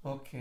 Ok.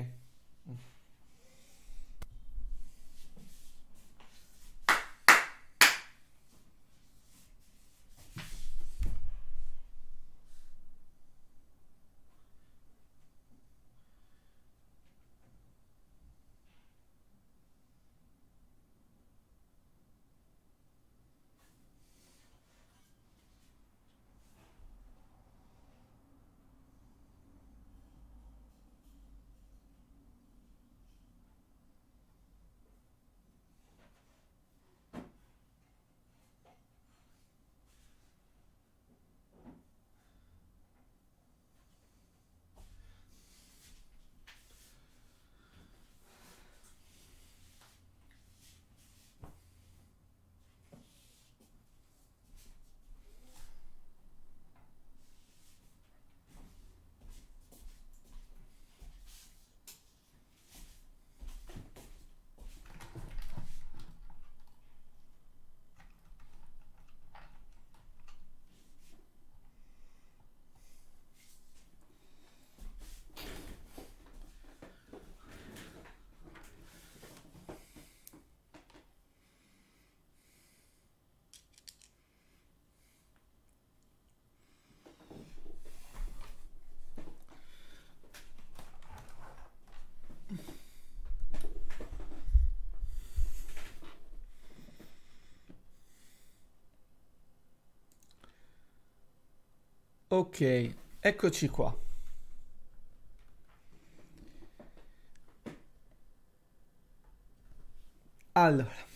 Ok, eccoci qua. Allora,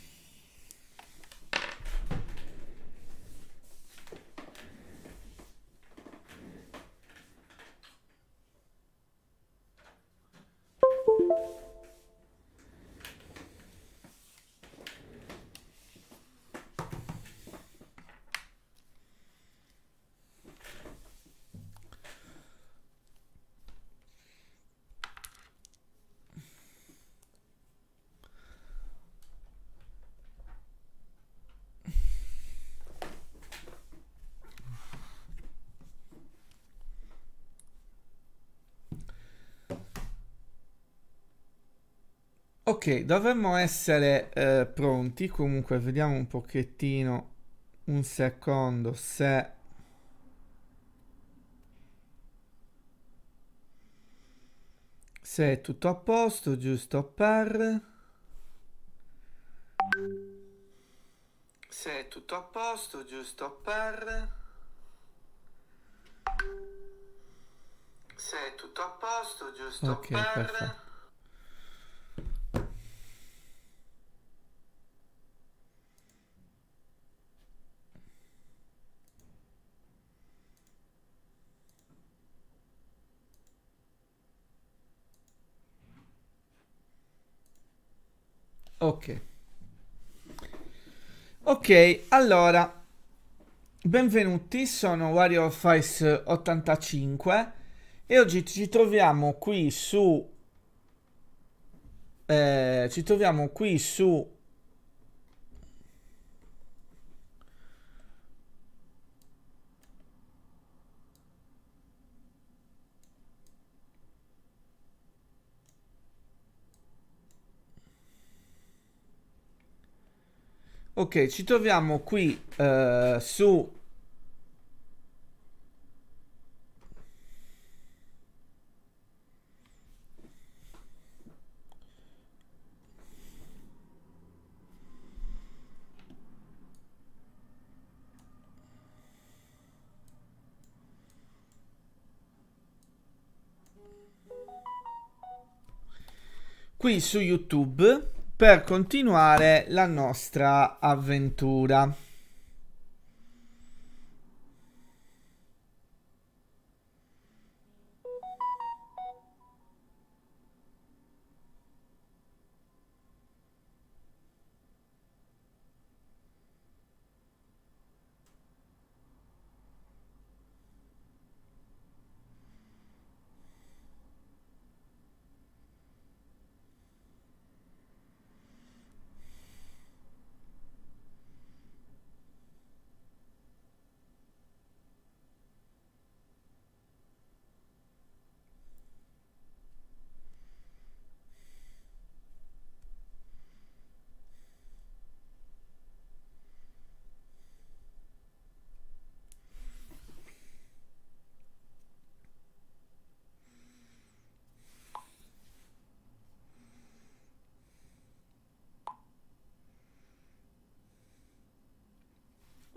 ok, dovremmo essere pronti. Comunque, vediamo un pochettino, un secondo, se è tutto a posto, giusto per... Se è tutto a posto, giusto per... Se è tutto a posto, giusto ok, per... perfetto. Ok. Ok, allora, benvenuti, sono WarioFice 85 e oggi ci troviamo qui su... ci troviamo qui su... Ok, ci troviamo qui su... qui su YouTube per continuare la nostra avventura.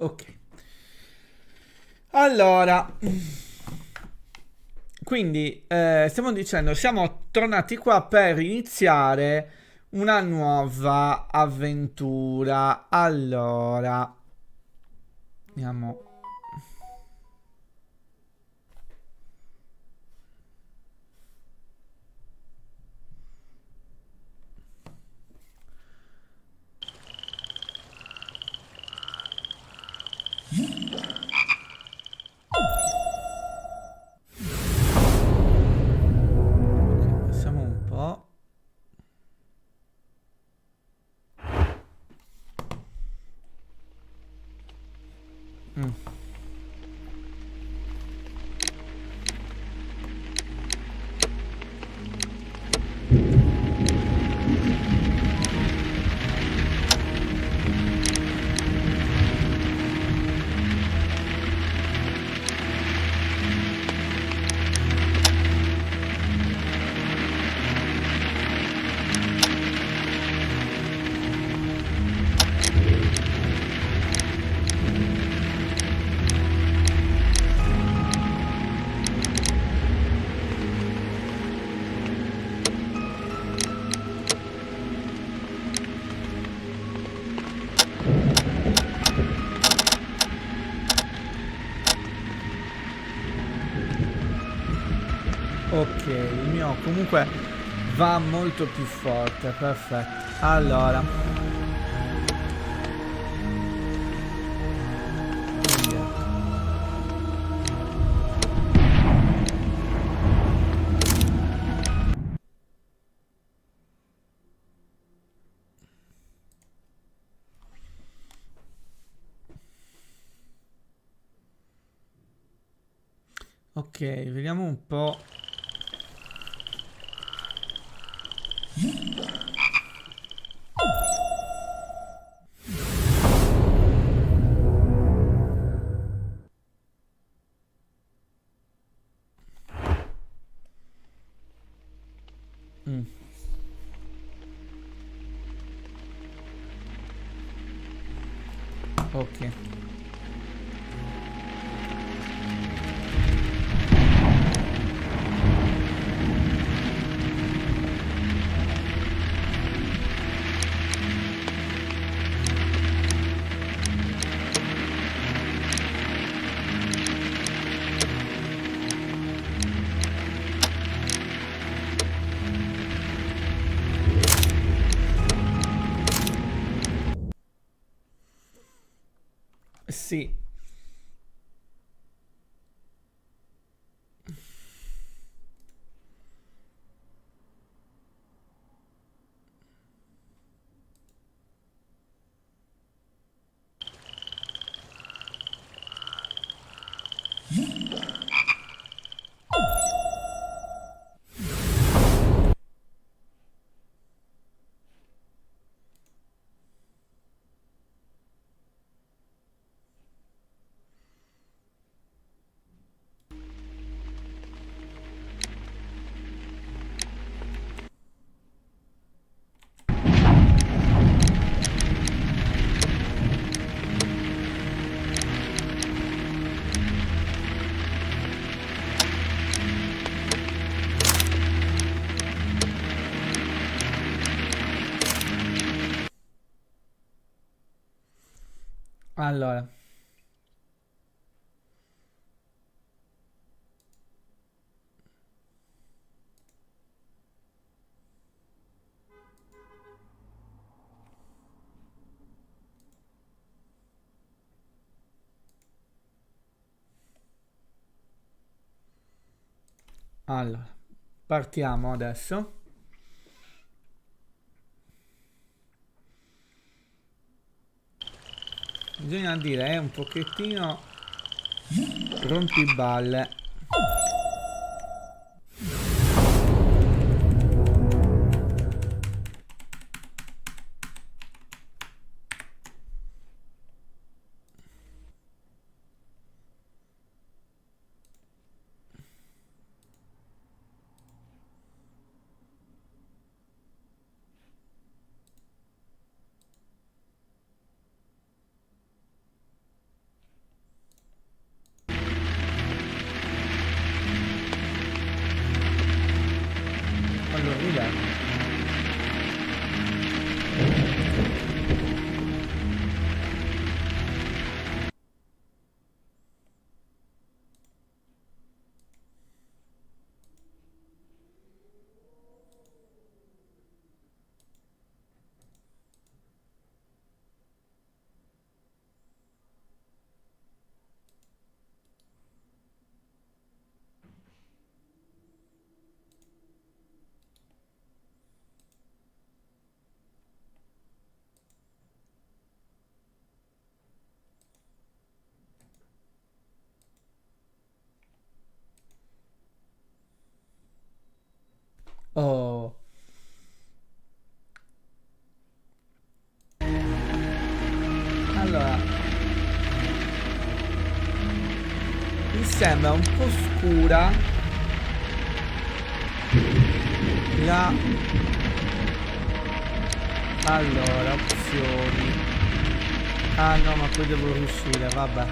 Ok. Allora, quindi stiamo dicendo, siamo tornati qua per iniziare una nuova avventura. Allora, andiamo. Passiamo un po'. Mm. Ok, il mio comunque va molto più forte, perfetto. Allora, ok, vediamo un po'. Mm, ok. Sì, allora. Allora, partiamo adesso. Bisogna dire un pochettino rompiballe. Fallo riletto. Oh. Allora, mi sembra un po' scura la... Allora, opzioni. Ah no, ma poi devo riuscire, vabbè.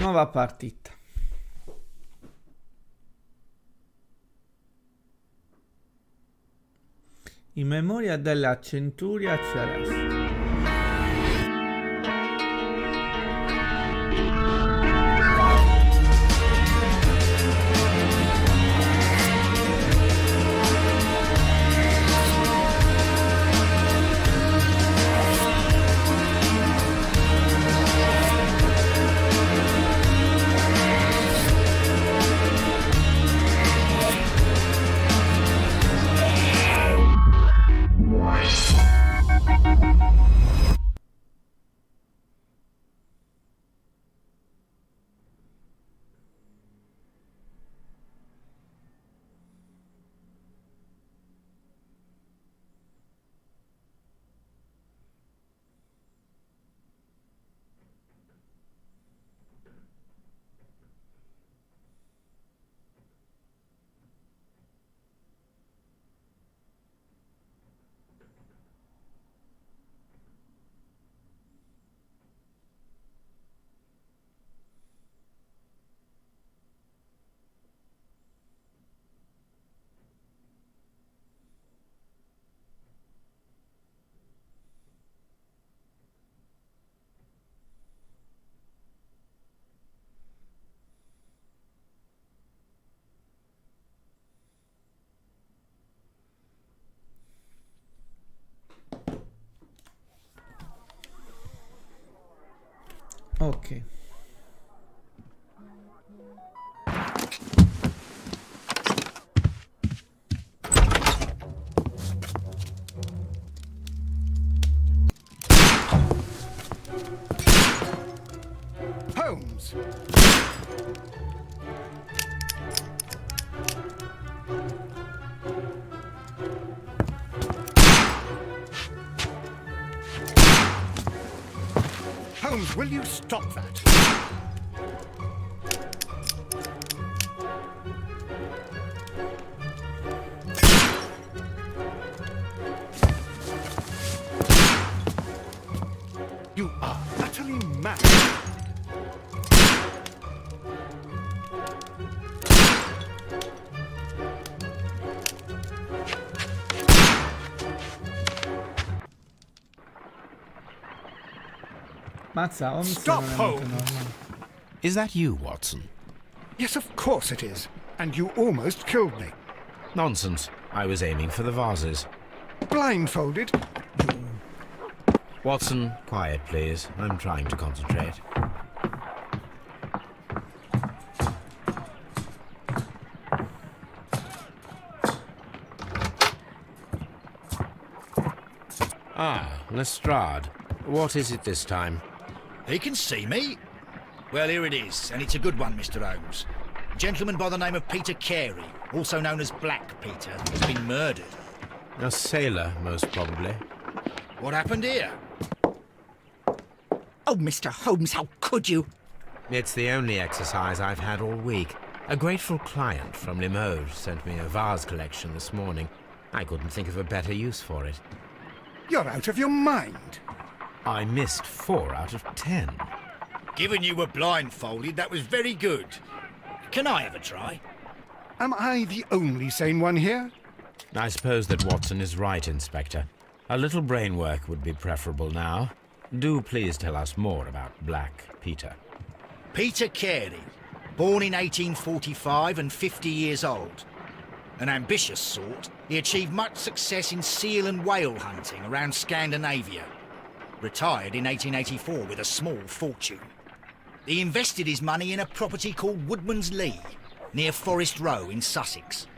Nuova partita. In memoria della centuria celeste. Ok. Holmes! Holmes, will you stop that? You are utterly mad. Mazza, Holmes Stop, non è molto Holmes. normale. Is that you, Watson? Yes, of course it is. And you almost killed me. Nonsense. I was aiming for the vases. Blindfolded? Watson, quiet, please. I'm trying to concentrate. Ah, Lestrade. What is it this time? He can see me. Well, here it is, and it's a good one, Mr. Holmes. A gentleman by the name of Peter Carey, also known as Black Peter, has been murdered. A sailor, most probably. What happened here? Oh, Mr. Holmes, how could you? It's the only exercise I've had all week. A grateful client from Limoges sent me a vase collection this morning. I couldn't think of a better use for it. You're out of your mind. I missed 4 out of 10. Given you were blindfolded, that was very good. Can I have a try? Am I the only sane one here? I suppose that Watson is right, Inspector. A little brain work would be preferable now. Do please tell us more about Black Peter. Peter Carey, born in 1845 and 50 years old. An ambitious sort, he achieved much success in seal and whale hunting around Scandinavia. Retired in 1884 with a small fortune. He invested his money in a property called Woodman's Lee, near Forest Row in Sussex.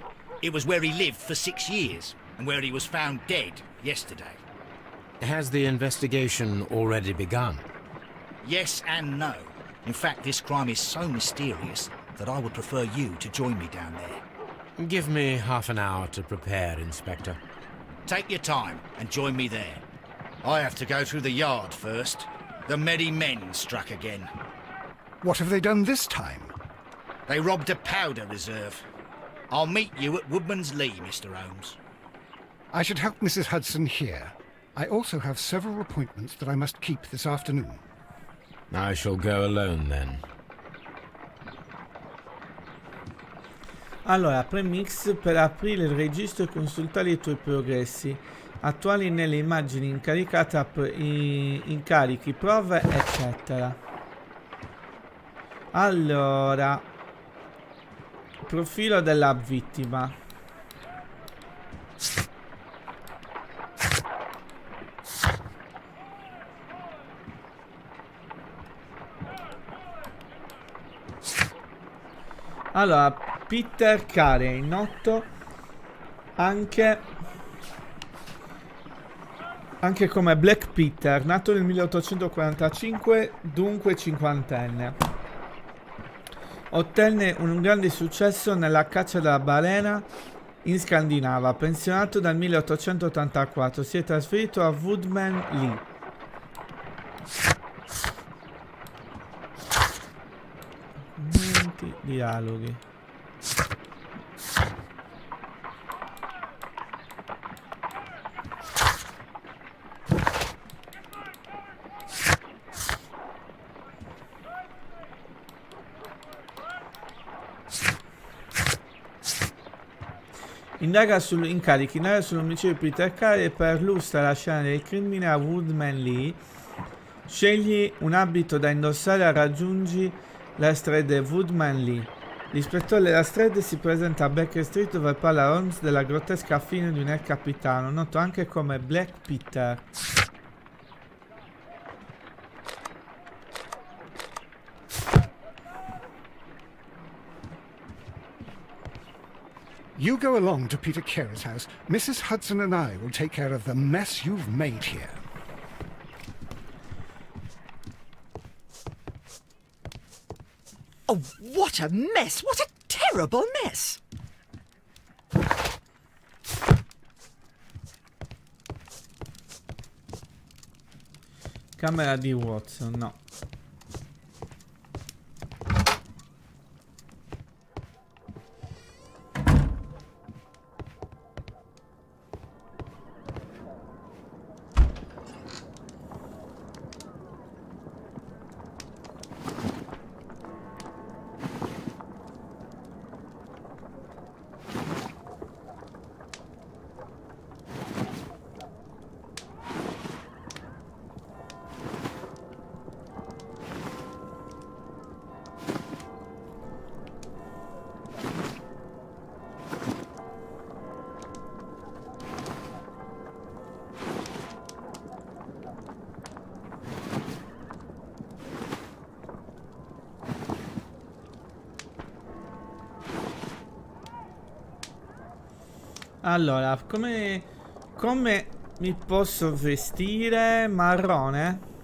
It was where he lived for 6 years, and where he was found dead yesterday. Has the investigation already begun? Yes and no. In fact, this crime is so mysterious that I would prefer you to join me down there. Give me half an hour to prepare, Inspector. Take your time and join me there. I have to go through the yard first. The merry men struck again. What have they done this time? They robbed a powder reserve. I'll meet you at Woodman's Lee, Mr. Holmes. I should help Mrs. Hudson here. I also have several appointments that I must keep this afternoon. I shall go alone then. Allora, premix: per aprire il registro e consultare i tuoi progressi attuali nelle immagini incaricate, incarichi, prove, eccetera. Allora, profilo della vittima. Allora, Peter Carey, noto anche come Black Peter, nato nel 1845, dunque cinquantenne. Ottenne un grande successo nella caccia della balena in Scandinava. Pensionato dal 1884, si è trasferito a Woodman Lee. Dialoghi. Indaga sull'omicidio di Peter Carey e perlustra la scena del crimine a Woodman Lee. Scegli un abito da indossare e raggiungi la strada Woodman Lee. L'ispettore della strada si presenta a Baker Street, dove parla Holmes della grottesca fine di un ex capitano, noto anche come Black Peter. You go along to Peter Carey's house. Mrs. Hudson and I will take care of the mess you've made here. Oh, what a mess! What a terrible mess! Camera di Watson, no. Allora, come mi posso vestire? Marrone?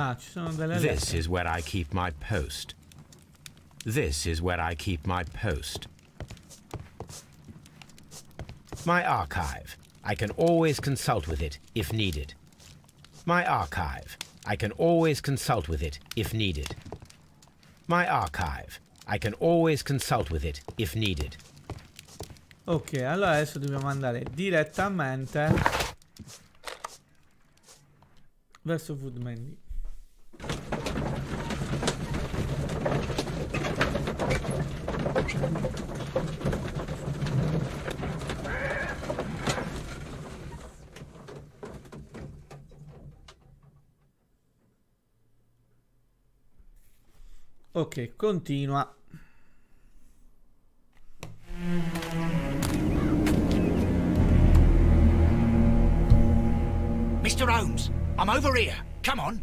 Ah, ci sono delle This lettere. is where I keep my post. This is where I keep my post. My archive. I can always consult with it if needed. My archive. I can always consult with it if needed. My archive. I can always consult with it if needed. Ok, allora adesso dobbiamo andare direttamente verso Woodman Lee. Ok, continua. Mr. Holmes, I'm over here. Come on.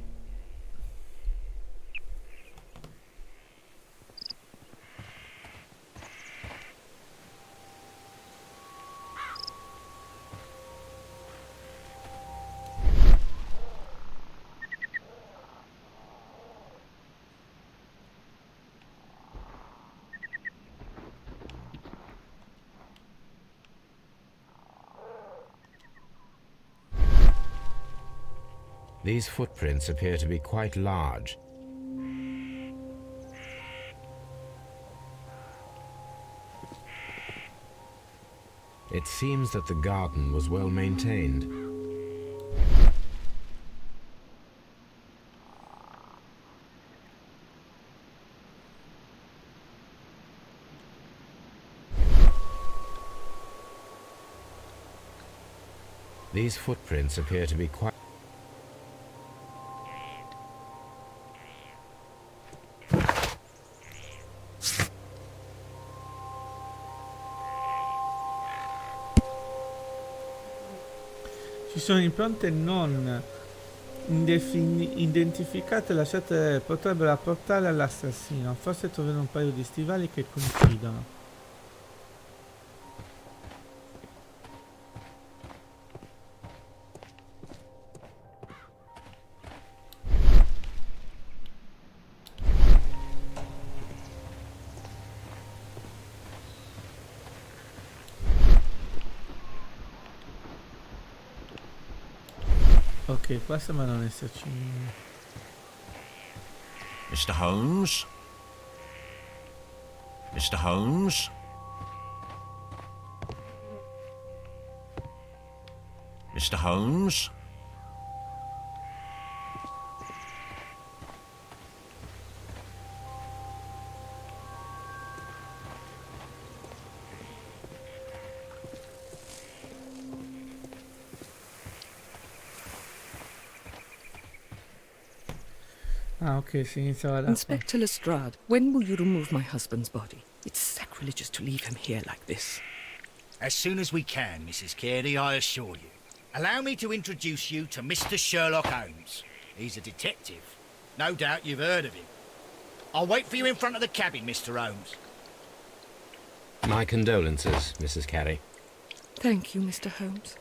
These footprints appear to be quite large. It seems that the garden was well maintained. These footprints appear to be quite... Ci sono impronte non identificate lasciate potrebbero apportare all'assassino. Forse troverò un paio di stivali che coincidono. Ok, qua sembra non esserci. Mr. Holmes? Mr. Holmes? Mr. Holmes? Ah, ok, si iniziava da qua. Inspector Lestrade, when will you remove my husband's body? It's sacrilegious to leave him here like this. As soon as we can, Mrs. Carey, I assure you. Allow me to introduce you to Mr. Sherlock Holmes. He's a detective. No doubt you've heard of him. I'll wait for you in front of the cabin, Mr. Holmes. My condolences, Mrs. Carey. Thank you, Mr. Holmes.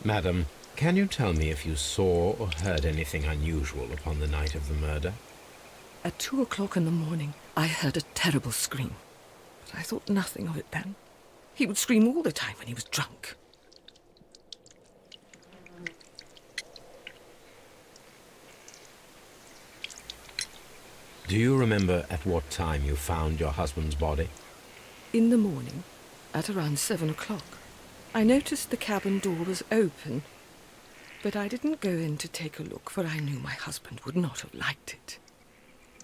Madam, can you tell me if you saw or heard anything unusual upon the night of the murder? At 2 o'clock in the morning, I heard a terrible scream. But I thought nothing of it then. He would scream all the time when he was drunk. Do you remember at what time you found your husband's body? In the morning, at around 7 o'clock, I noticed the cabin door was open, but I didn't go in to take a look, for I knew my husband would not have liked it.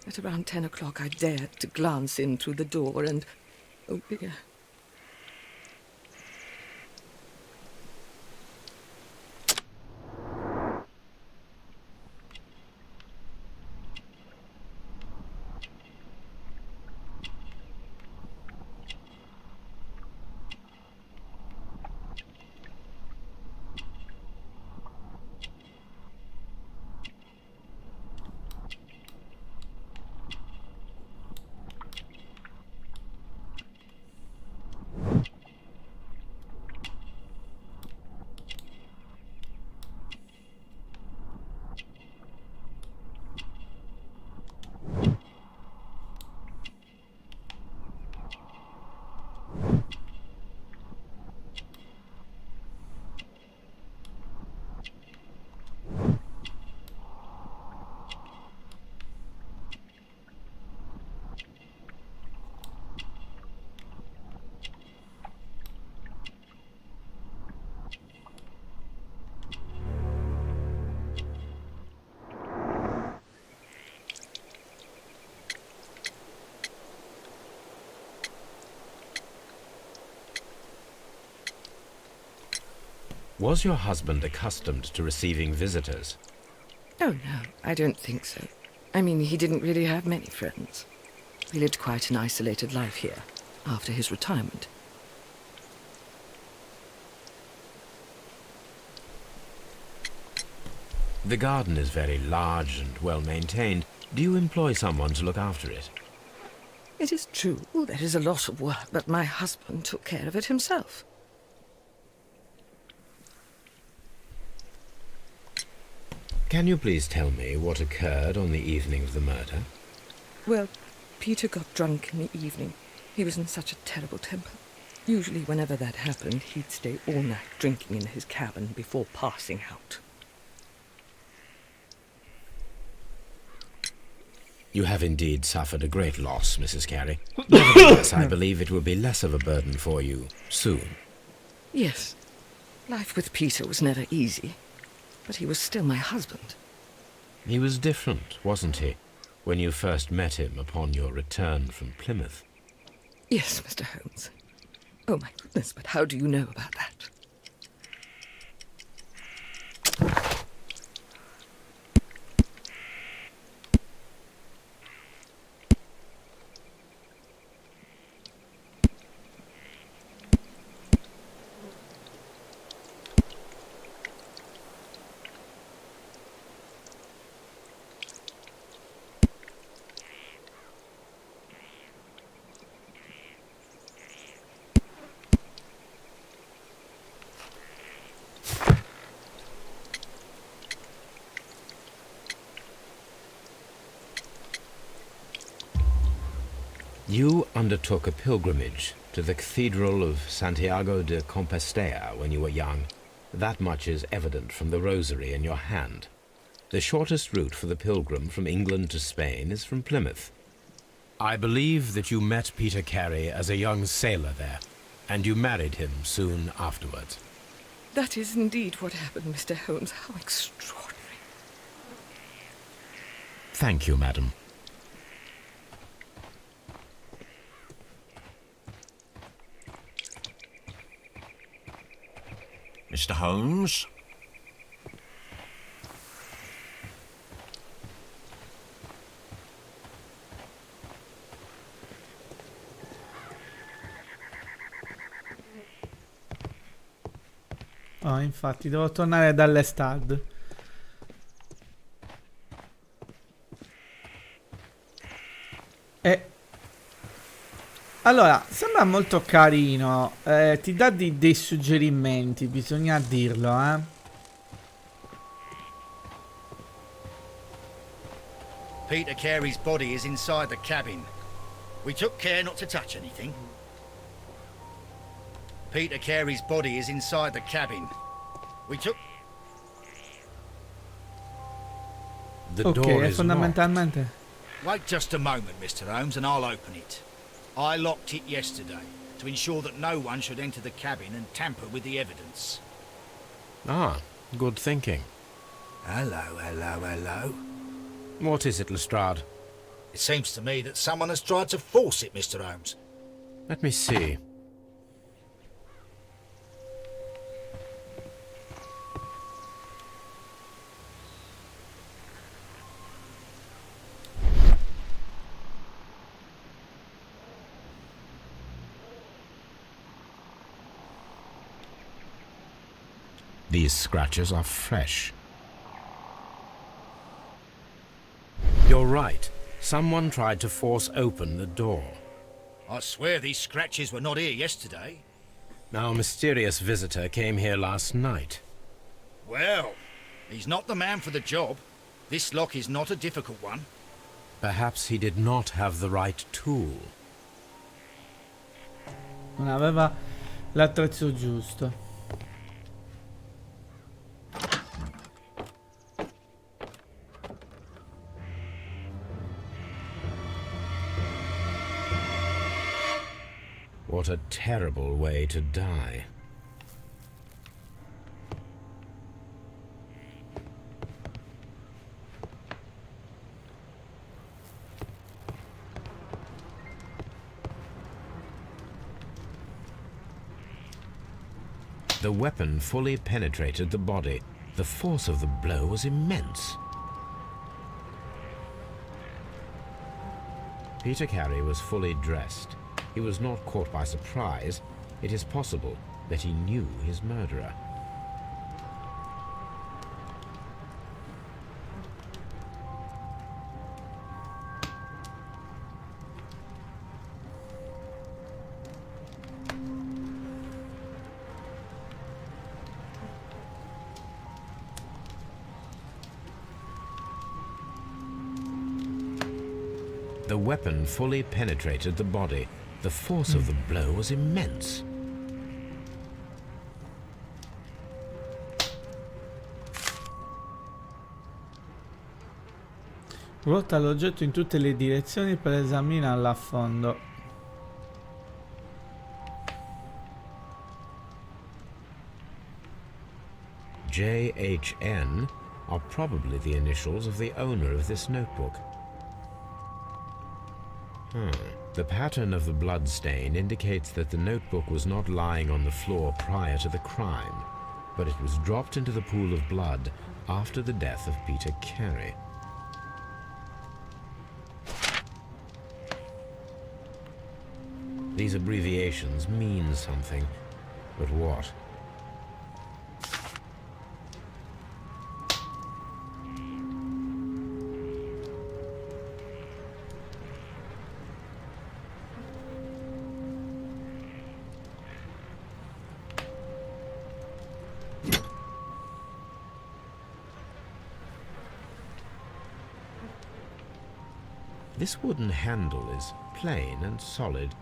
At around 10 o'clock, I dared to glance in through the door and... oh dear. Was your husband accustomed to receiving visitors? Oh, no, I don't think so. I mean, he didn't really have many friends. He lived quite an isolated life here, after his retirement. The garden is very large and well maintained. Do you employ someone to look after it? It is true, there is a lot of work, but my husband took care of it himself. Can you please tell me what occurred on the evening of the murder? Well, Peter got drunk in the evening. He was in such a terrible temper. Usually whenever that happened, he'd stay all night drinking in his cabin before passing out. You have indeed suffered a great loss, Mrs. Carey. Nevertheless, I believe it will be less of a burden for you soon. Yes, life with Peter was never easy, but he was still my husband. He was different, wasn't he, when you first met him upon your return from Plymouth? Yes, Mr. Holmes. Oh, my goodness, but how do you know about that? You undertook a pilgrimage to the Cathedral of Santiago de Compostela when you were young. That much is evident from the rosary in your hand. The shortest route for the pilgrim from England to Spain is from Plymouth. I believe that you met Peter Carey as a young sailor there, and you married him soon afterwards. That is indeed what happened, Mr. Holmes. How extraordinary. Thank you, madam. Mr. Holmes? Oh, infatti, devo tornare dall'Estad. Allora, sembra molto carino. Ti dà dei suggerimenti, bisogna dirlo, eh. Peter Carey's body is inside the cabin. We took care not to touch anything. Peter Carey's body is inside the cabin. We took... The Ok, door è is locked. fondamentalmente... Wait just a moment, Mr. Holmes, and I'll open it. I locked it yesterday to ensure that no one should enter the cabin and tamper with the evidence. Ah, good thinking. Hello, hello, hello. What is it, Lestrade? It seems to me that someone has tried to force it, Mr. Holmes. Let me see. These scratches are fresh. You're right. Someone tried to force open the door. I swear these scratches were not here yesterday. Our mysterious visitor came here last night. Well, he's not the man for the job. This lock is not a difficult one. Perhaps he did not have the right tool. Non aveva l'attrezzo giusto. What a terrible way to die. The weapon fully penetrated the body. The force of the blow was immense. Peter Carey was fully dressed. He was not caught by surprise. It is possible that he knew his murderer. The weapon fully penetrated the body. The force of the blow was immense. Ruota l'oggetto in tutte le direzioni per esaminarlo a fondo. JHN are probably the initials of the owner of this notebook. The pattern of the blood stain indicates that the notebook was not lying on the floor prior to the crime, but it was dropped into the pool of blood after the death of Peter Carey. These abbreviations mean something, but what? This wooden handle is plain and solid.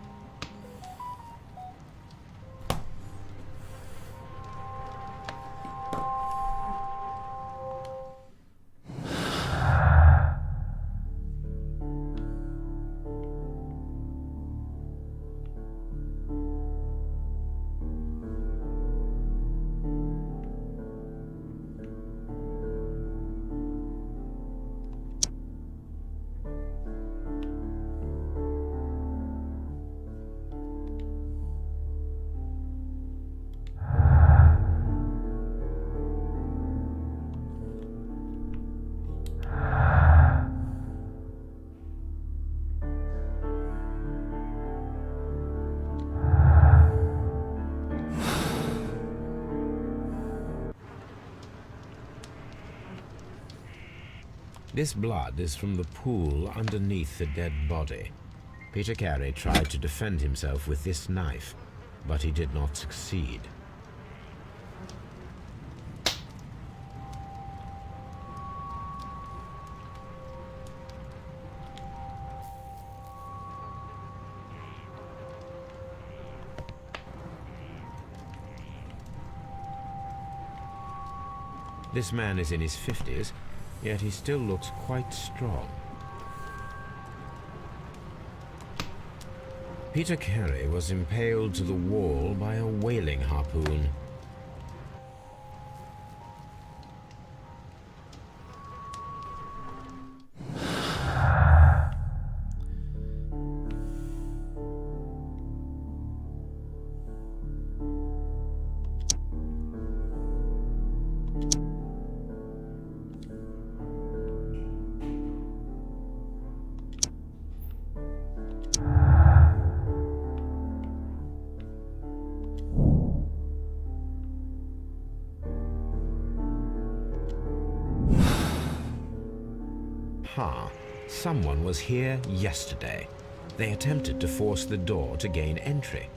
This blood is from the pool underneath the dead body. Peter Carey tried to defend himself with this knife, but he did not succeed. This man is in his 50s, yet he still looks quite strong. Peter Carey was impaled to the wall by a whaling harpoon. Someone was here yesterday. They attempted to force the door to gain entry.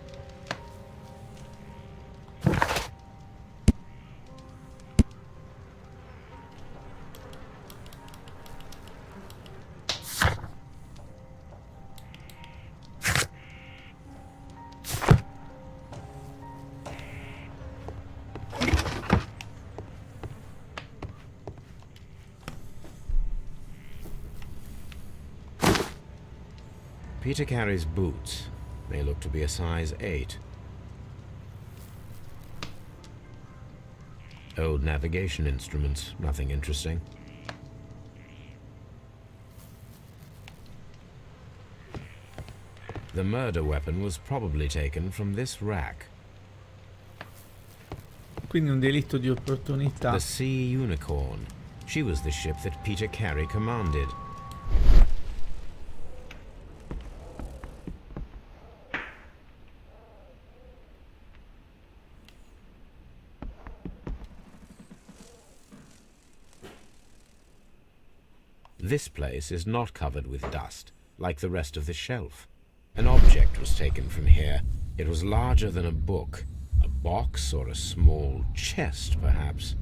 Peter Carey's boots. They look to be a size 8. Old navigation instruments, nothing interesting. The murder weapon was probably taken from this rack. Quindi un delitto di opportunità. The Sea Unicorn. She was the ship that Peter Carey commanded. This place is not covered with dust, like the rest of the shelf. An object was taken from here. It was larger than a book, a box or a small chest, perhaps.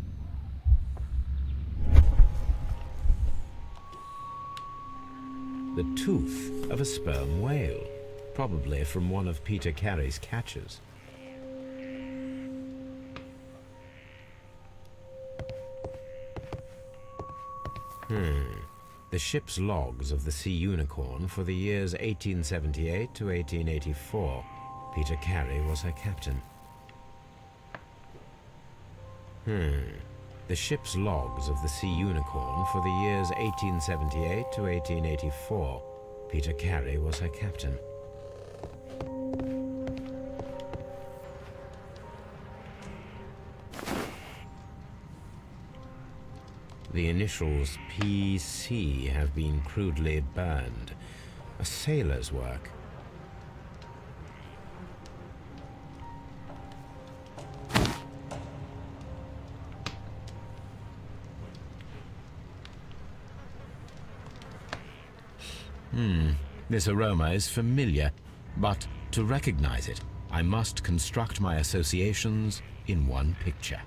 The tooth of a sperm whale, probably from one of Peter Carey's catches. The ship's logs of the Sea Unicorn for the years 1878 to 1884. Peter Carey was her captain. The ship's logs of the Sea Unicorn for the years 1878 to 1884. Peter Carey was her captain. The initials PC have been crudely burned. A sailor's work. This aroma is familiar, but to recognize it, I must construct my associations in one picture.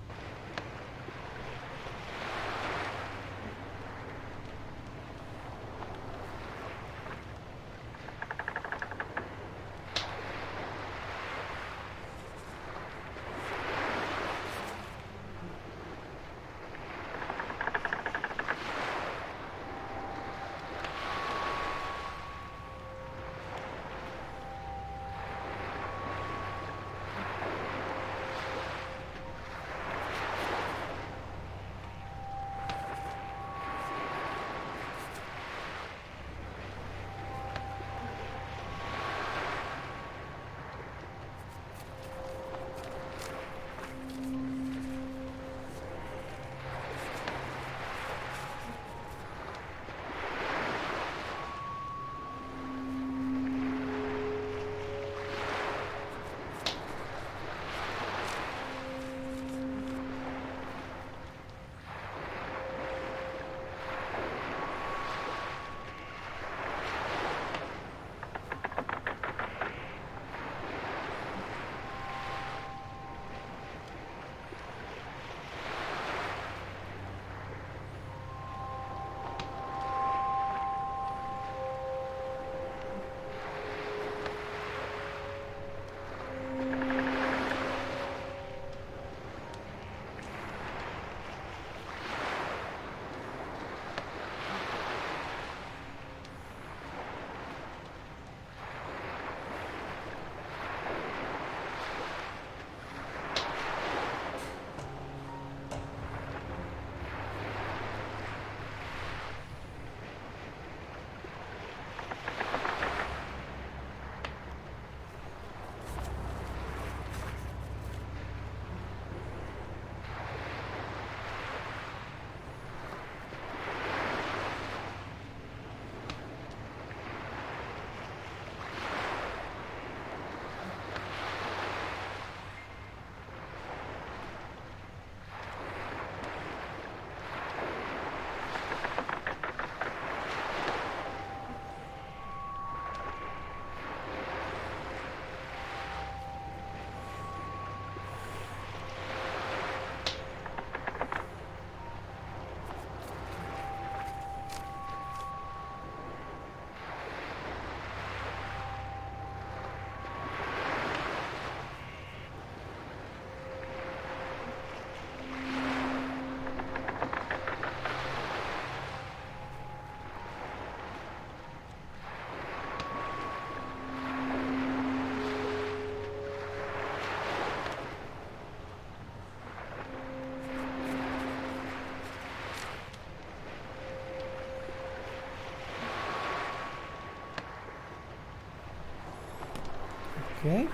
Ok.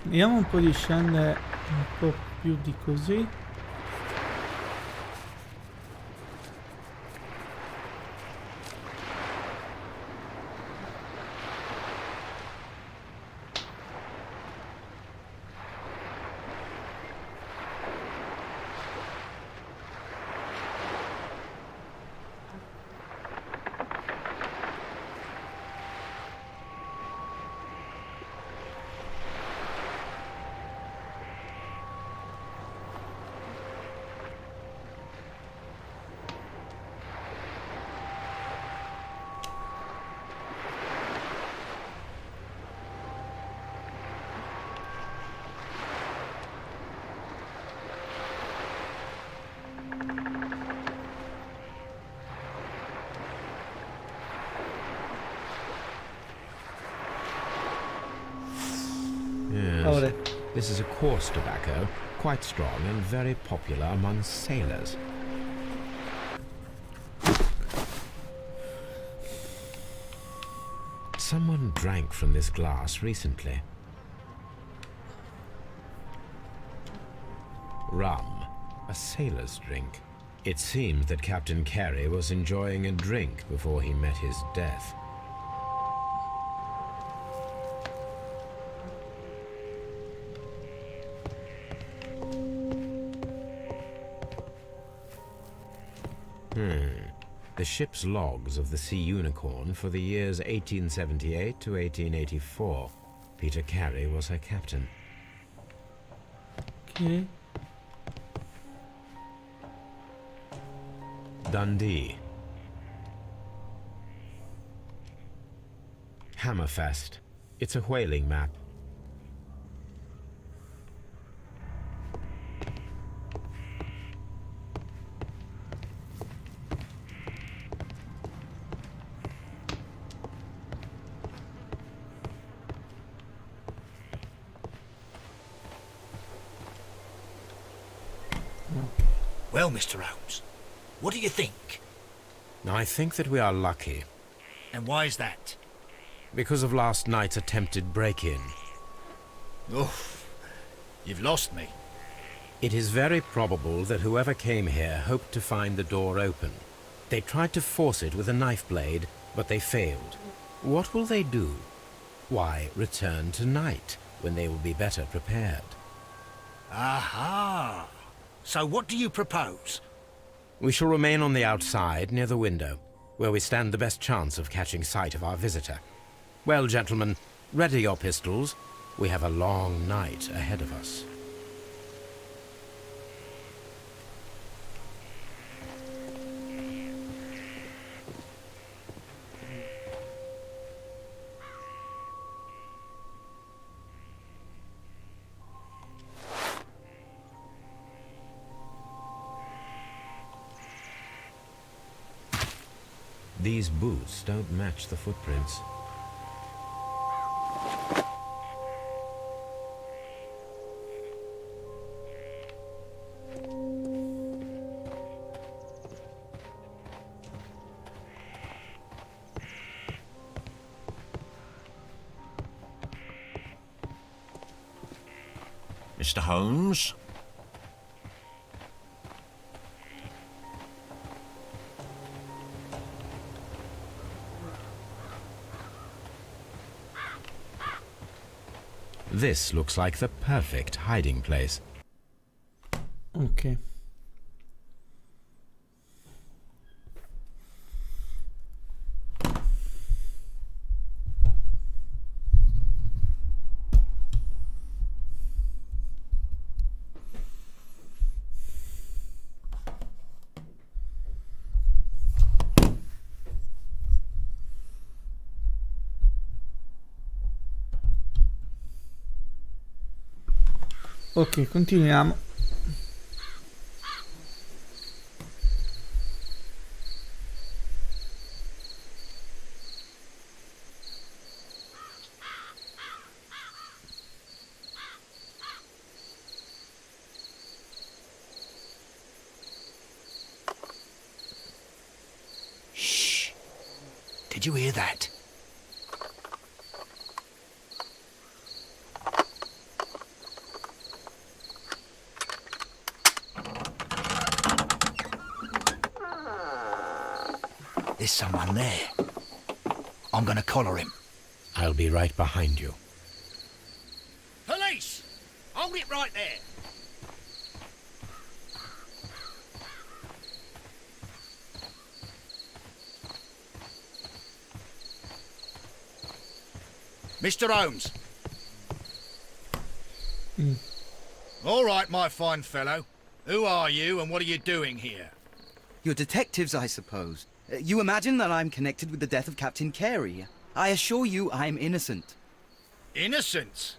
Vediamo un po' di scendere un po' più di così. Yes. Ora. This is a coarse tobacco, quite strong and very popular among sailors. Someone drank from this glass recently. Rum, a sailor's drink. It seemed that Captain Carey was enjoying a drink before he met his death. The ship's logs of the Sea Unicorn for the years 1878 to 1884. Peter Carey was her captain. Ok. Dundee. Hammerfest. It's a whaling map. Well, Mr. Holmes, what do you think? I think that we are lucky, And why is that? because of last night's attempted break-in. Oof, you've lost me. It is very probable that whoever came here hoped to find the door open. They tried to force it with a knife blade, but they failed. What will they do? Why, return tonight, when they will be better prepared. Aha! So what do you propose? We shall remain on the outside, near the window, where we stand the best chance of catching sight of our visitor. Well, gentlemen, ready your pistols. We have a long night ahead of us. These boots don't match the footprints. Mr. Holmes? This looks like the perfect hiding place. Ok. Ok, continuiamo. Shh! Did you hear that? There's someone there. I'm gonna collar him. I'll be right behind you. Police! Hold it right there. Mr. Holmes. All right, my fine fellow. Who are you and what are you doing here? You're detectives, I suppose. You imagine that I'm connected with the death of Captain Carey. I assure you I'm innocent. Innocent?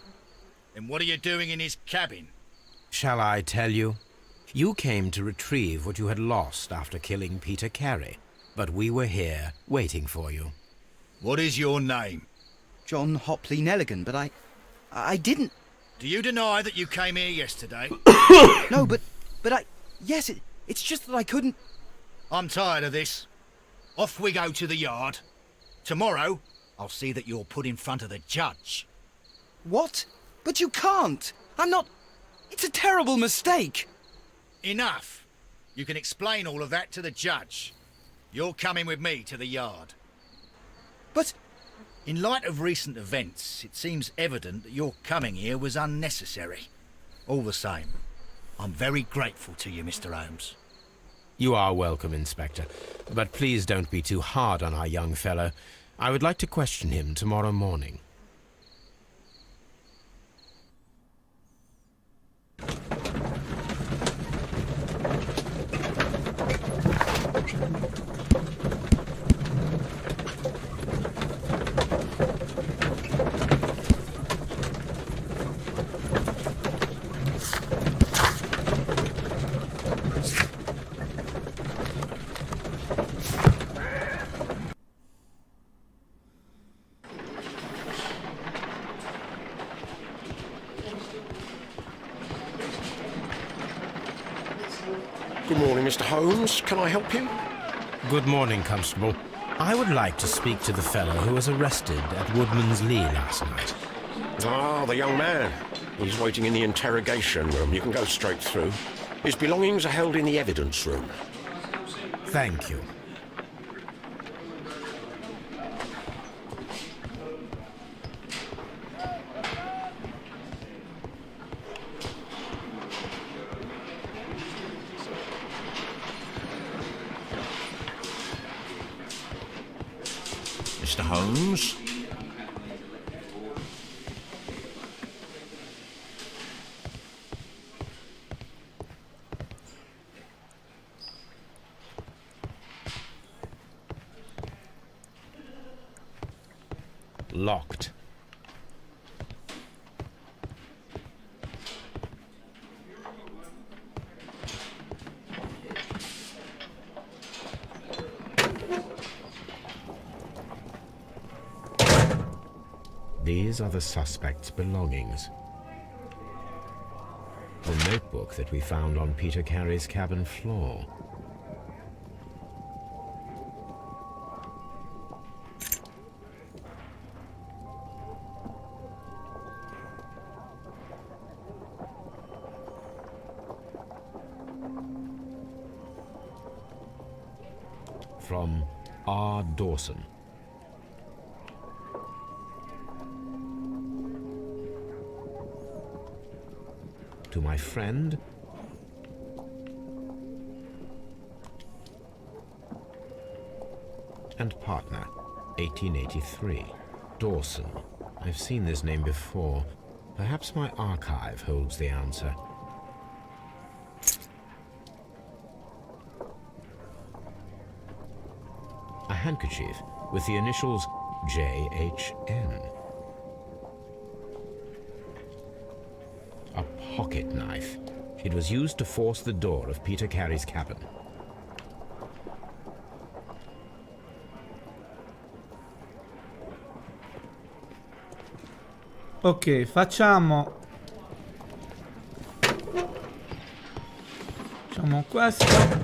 Then what are you doing in his cabin? Shall I tell you? You came to retrieve what you had lost after killing Peter Carey, but we were here waiting for you. What is your name? John Hopley Nelligan, but I didn't... Do you deny that you came here yesterday? No, but yes, it's just that I couldn't... I'm tired of this. Off we go to the yard. Tomorrow, I'll see that you're put in front of the judge. What? But you can't! I'm not... It's a terrible mistake! Enough. You can explain all of that to the judge. You're coming with me to the yard. But... In light of recent events, it seems evident that your coming here was unnecessary. All the same, I'm very grateful to you, Mr. Holmes. You are welcome, Inspector. But please don't be too hard on our young fellow. I would like to question him tomorrow morning. Good morning, Mr. Holmes. Can I help you? Good morning, Constable. I would like to speak to the fellow who was arrested at Woodman's Lee last night. Ah, the young man. He's waiting in the interrogation room. You can go straight through. His belongings are held in the evidence room. Thank you. Mr. Holmes? Locked. These are the suspect's belongings. The notebook that we found on Peter Carey's cabin floor. From R. Dawson. To my friend and partner, 1883. Dawson. I've seen this name before. Perhaps my archive holds the answer. A handkerchief with the initials J.H.N. A pocket knife. It was used to force the door of Peter Carey's cabin. Ok, facciamo questo.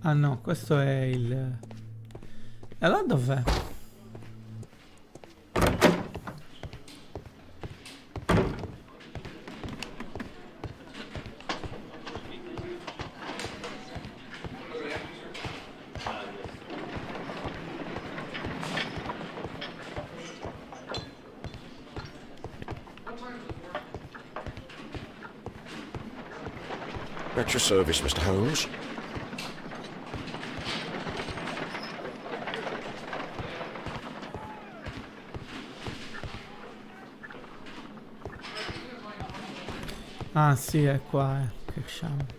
Ah no, questo è il... E allora dov'è? At your service, Mr. Holmes. Ah sì, è qua, che sciamo.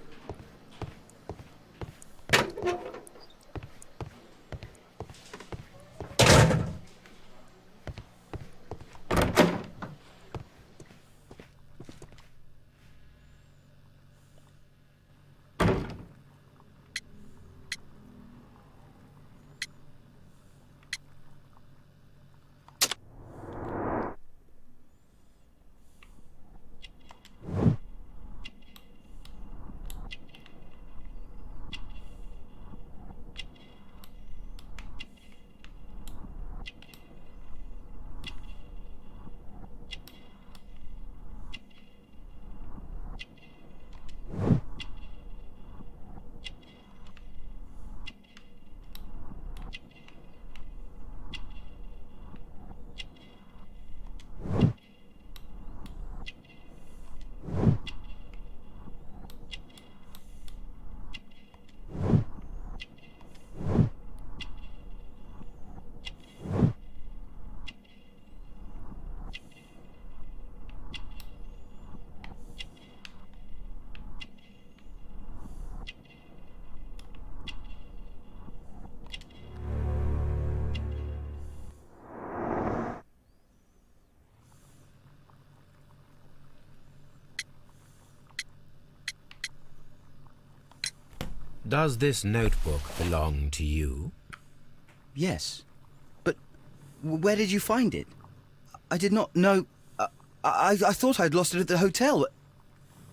Does this notebook belong to you? Yes. But where did you find it? I did not know... I thought I'd lost it at the hotel.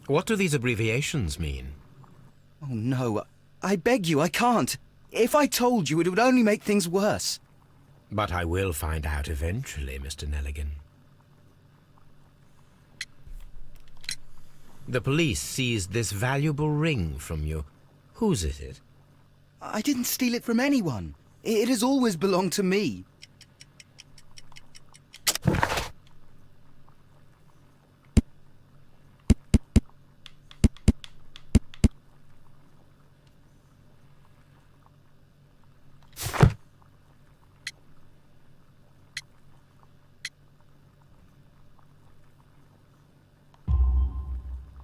What do these abbreviations mean? Oh, no. I beg you, I can't. If I told you, it would only make things worse. But I will find out eventually, Mr. Nelligan. The police seized this valuable ring from you. Whose is it? I didn't steal it from anyone. It has always belonged to me.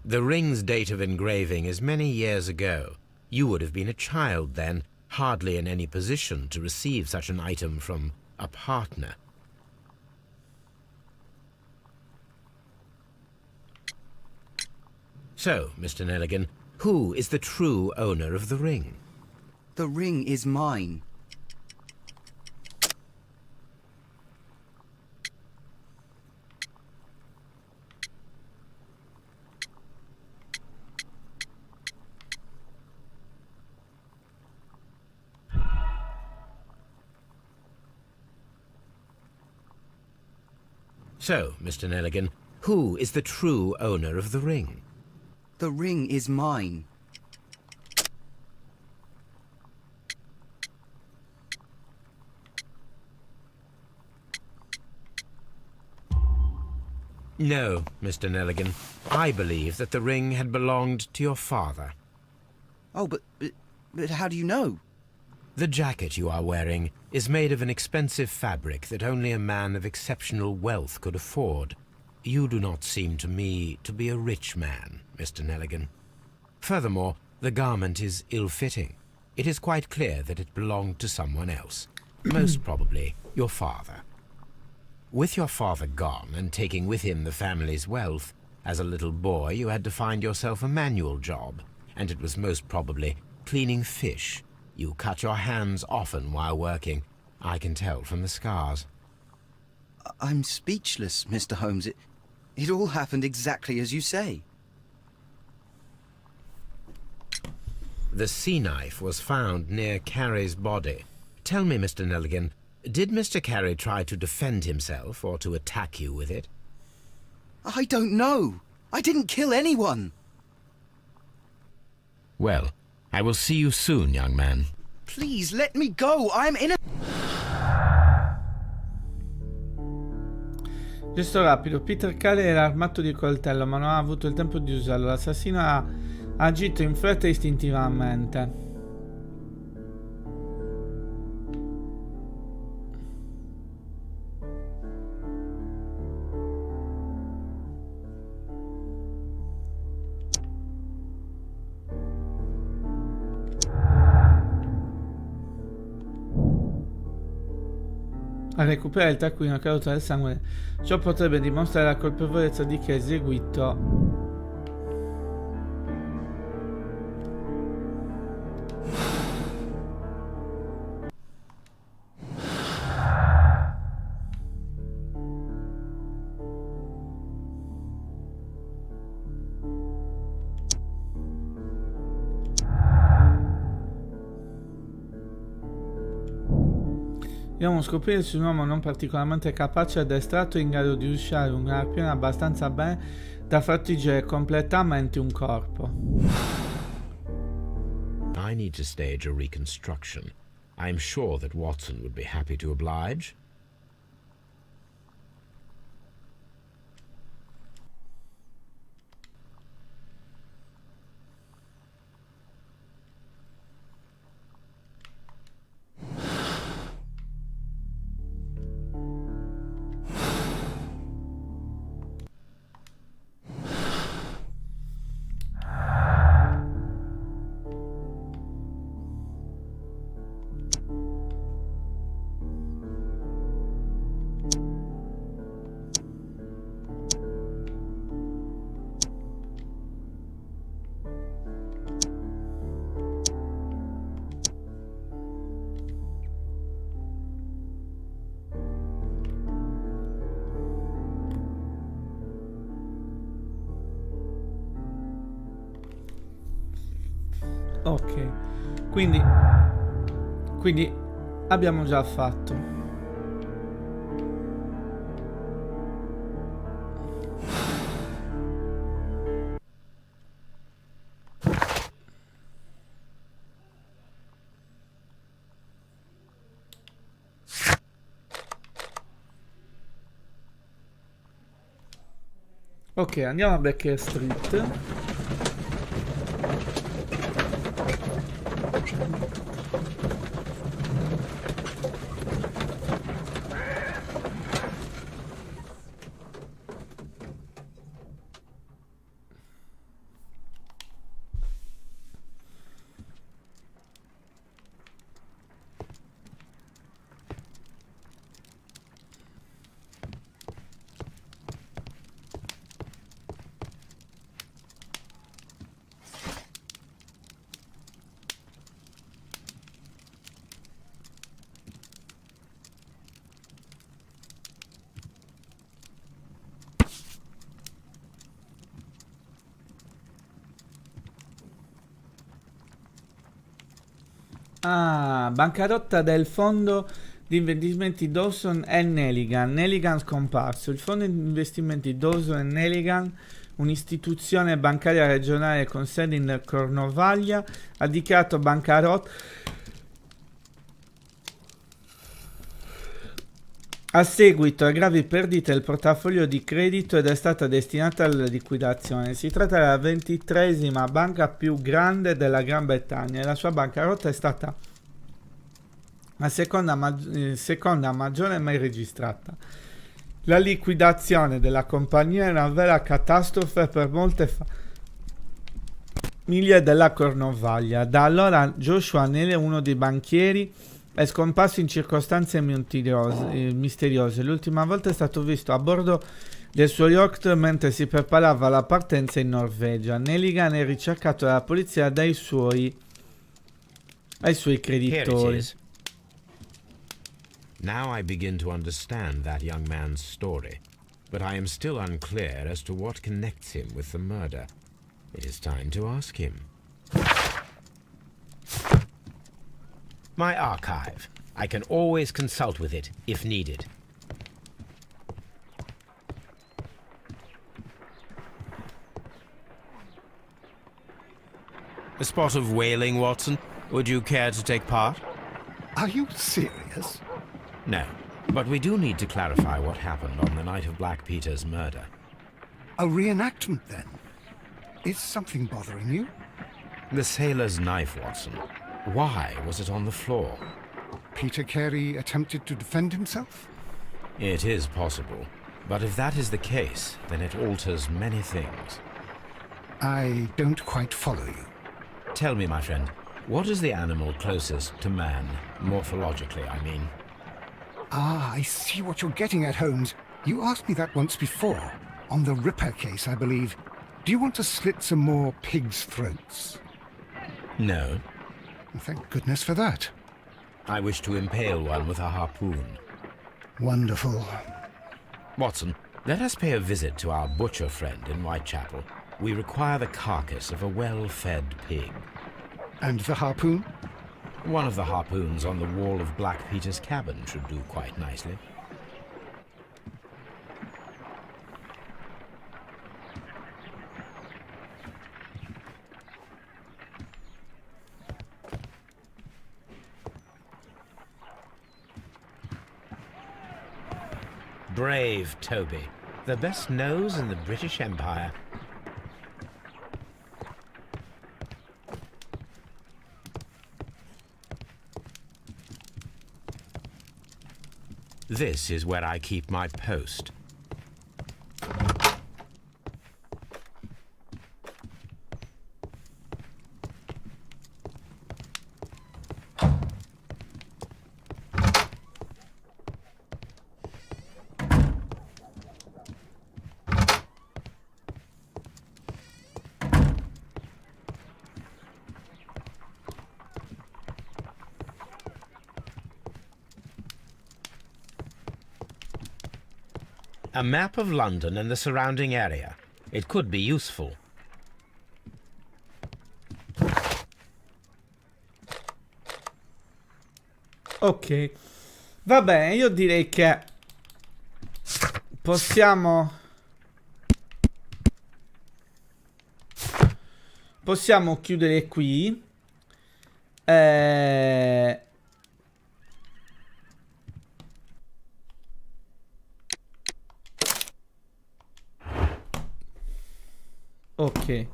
The ring's date of engraving is many years ago. You would have been a child then, hardly in any position to receive such an item from a partner. So, Mr. Nelligan, who is the true owner of the ring? The ring is mine. So, Mr. Nelligan, who is the true owner of the ring? The ring is mine. No, Mr. Nelligan. I believe that the ring had belonged to your father. Oh, but how do you know? The jacket you are wearing is made of an expensive fabric that only a man of exceptional wealth could afford. You do not seem to me to be a rich man, Mr. Nelligan. Furthermore, the garment is ill-fitting. It is quite clear that it belonged to someone else, most probably your father. With your father gone and taking with him the family's wealth, as a little boy you had to find yourself a manual job, and it was most probably cleaning fish. You cut your hands often while working. I can tell from the scars. I'm speechless, Mr. Holmes. It all happened exactly as you say. The sea knife was found near Carey's body. Tell me, Mr. Nelligan, did Mr. Carey try to defend himself or to attack you with it? I don't know. I didn't kill anyone. Well, I will see you soon, young man. Please, let me go. I'm in a... Gesto rapido. Peter Carey era armato di coltello, ma non ha avuto il tempo di usarlo. L'assassino ha agito in fretta e istintivamente. A recuperare il taccuino caduto del sangue, ciò potrebbe dimostrare la colpevolezza di chi ha eseguito Dobbiamo scoprire se un uomo non particolarmente capace ed estratto è in grado di usare un arpione abbastanza bene da fratturare completamente un corpo. I need to stage a reconstruction. I am sure that Watson would be happy to oblige. Ok, quindi abbiamo già fatto. Ok, andiamo a Baker Street. Ah, bancarotta del fondo di investimenti Dawson e Nelligan. Nelligan scomparso. Il fondo di investimenti Dawson e Nelligan, un'istituzione bancaria regionale con sede in Cornovaglia, ha dichiarato bancarotta a seguito a gravi perdite del portafoglio di credito ed è stata destinata alla liquidazione. Si tratta della 23esima banca più grande della Gran Bretagna e la sua bancarotta è stata la seconda maggiore mai registrata. La liquidazione della compagnia è una vera catastrofe per molte famiglie della Cornovaglia. Da allora Joshua Neal, uno dei banchieri, è scomparso in circostanze misteriose. L'ultima volta è stato visto a bordo del suo yacht mentre si preparava alla partenza in Norvegia. Nelligan è ricercato dalla polizia dai suoi creditori. Now I begin to understand that young man's story, but I am still unclear as to what connects him with the murder. It is time to ask him. My archive. I can always consult with it, if needed. A spot of whaling, Watson. Would you care to take part? Are you serious? No, but we do need to clarify what happened on the night of Black Peter's murder. A reenactment, then? Is something bothering you? The sailor's knife, Watson. Why was it on the floor? Peter Carey attempted to defend himself? It is possible. But if that is the case, then it alters many things. I don't quite follow you. Tell me, my friend, what is the animal closest to man, morphologically, I mean? Ah, I see what you're getting at, Holmes. You asked me that once before. On the Ripper case, I believe. Do you want to slit some more pigs' throats? No. Thank goodness for that. I wish to impale one with a harpoon. Wonderful. Watson, let us pay a visit to our butcher friend in Whitechapel. We require the carcass of a well-fed pig. And the harpoon? One of the harpoons on the wall of Black Peter's cabin should do quite nicely. Brave Toby, the best nose in the British Empire. This is where I keep my post. A map of London and the surrounding area. It could be useful. Ok, va bene, io direi che possiamo chiudere qui. Ok.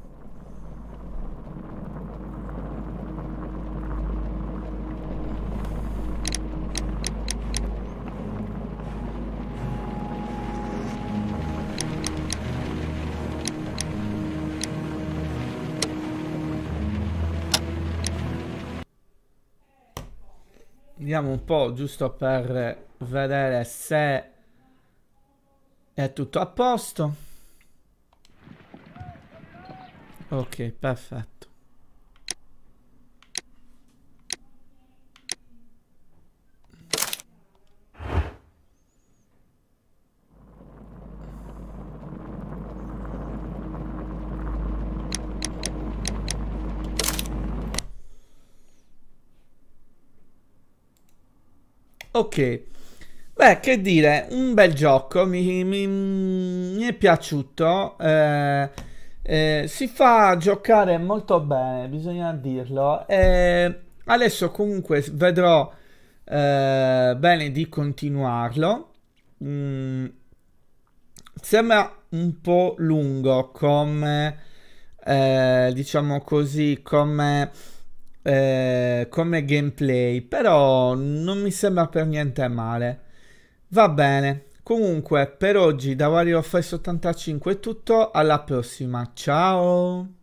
Vediamo un po', giusto per vedere se è tutto a posto. Ok, perfetto. Ok, beh, che dire, un bel gioco, mi è piaciuto, si fa giocare molto bene, bisogna dirlo, adesso comunque vedrò bene di continuarlo. Sembra un po' lungo come, diciamo così, come gameplay, però non mi sembra per niente male. Va bene, comunque per oggi da Wario Face 85 è tutto, alla prossima, ciao!